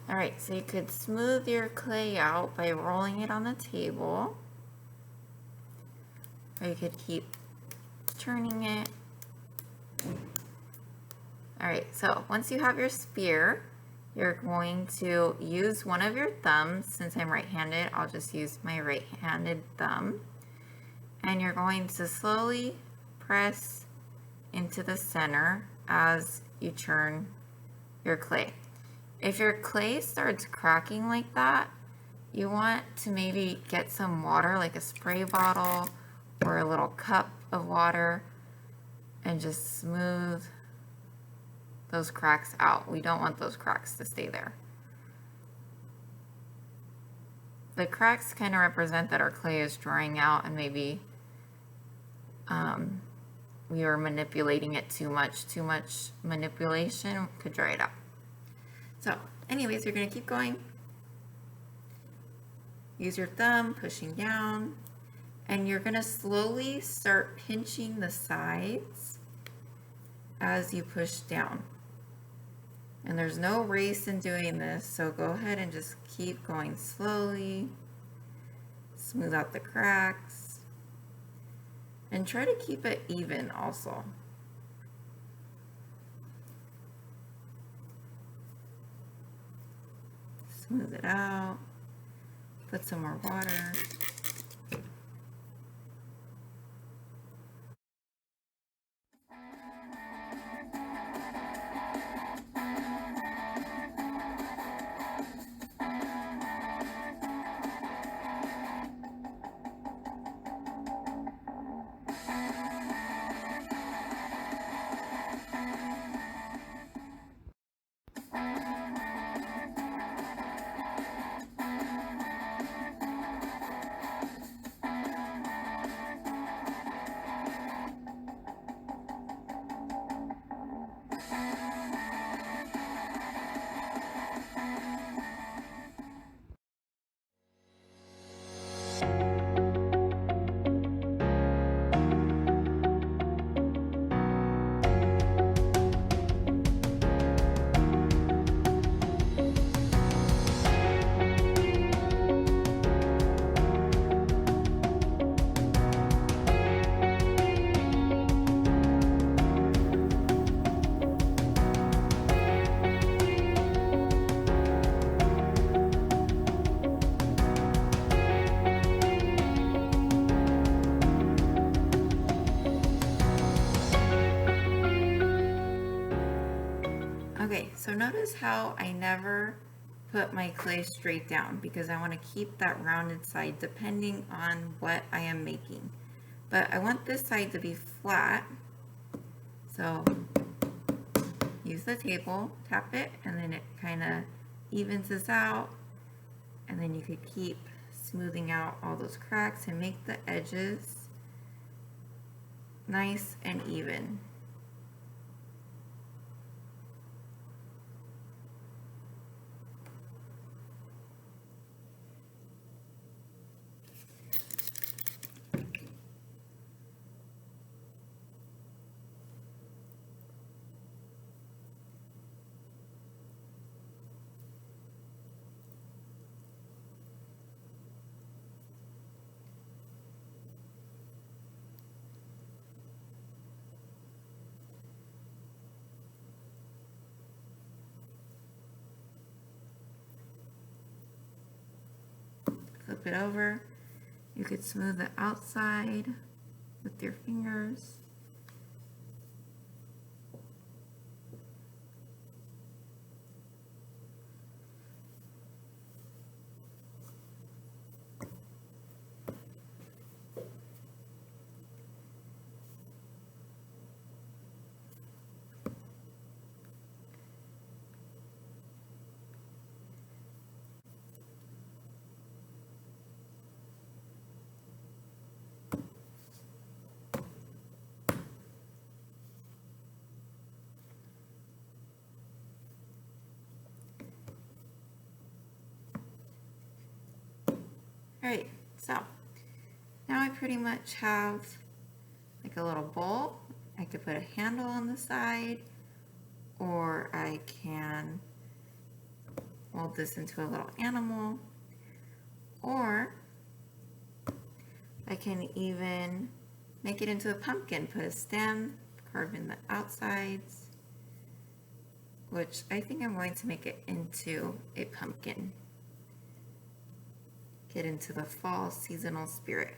Alright, so you could smooth your clay out by rolling it on the table, or you could keep turning it. Alright, so once you have your spear, you're going to use one of your thumbs. Since I'm right-handed, I'll just use my right-handed thumb. And you're going to slowly press into the center as you turn your clay. If your clay starts cracking like that, you want to maybe get some water, like a spray bottle or a little cup of water, and just smooth those cracks out. We don't want those cracks to stay there. The cracks kind of represent that our clay is drying out, and maybe we are manipulating it too much. Too much manipulation could dry it out. So anyways, you're going to keep going. Use your thumb, pushing down, and you're going to slowly start pinching the sides as you push down. And there's no race in doing this, so go ahead and just keep going slowly. Smooth out the cracks. And try to keep it even also. Smooth it out. Put some more water. Okay, so notice how I never put my clay straight down because I want to keep that rounded side depending on what I am making. But I want this side to be flat, so use the table, tap it, and then it kind of evens this out, and then you could keep smoothing out all those cracks and make the edges nice and even. Flip it over. You could smooth the outside with your fingers. Alright, so now I pretty much have like make a little bowl. I could put a handle on the side, or I can mold this into a little animal, or I can even make it into a pumpkin, put a stem, carve in the outsides, which I think I'm going to make it into a pumpkin. Get into the fall seasonal spirit.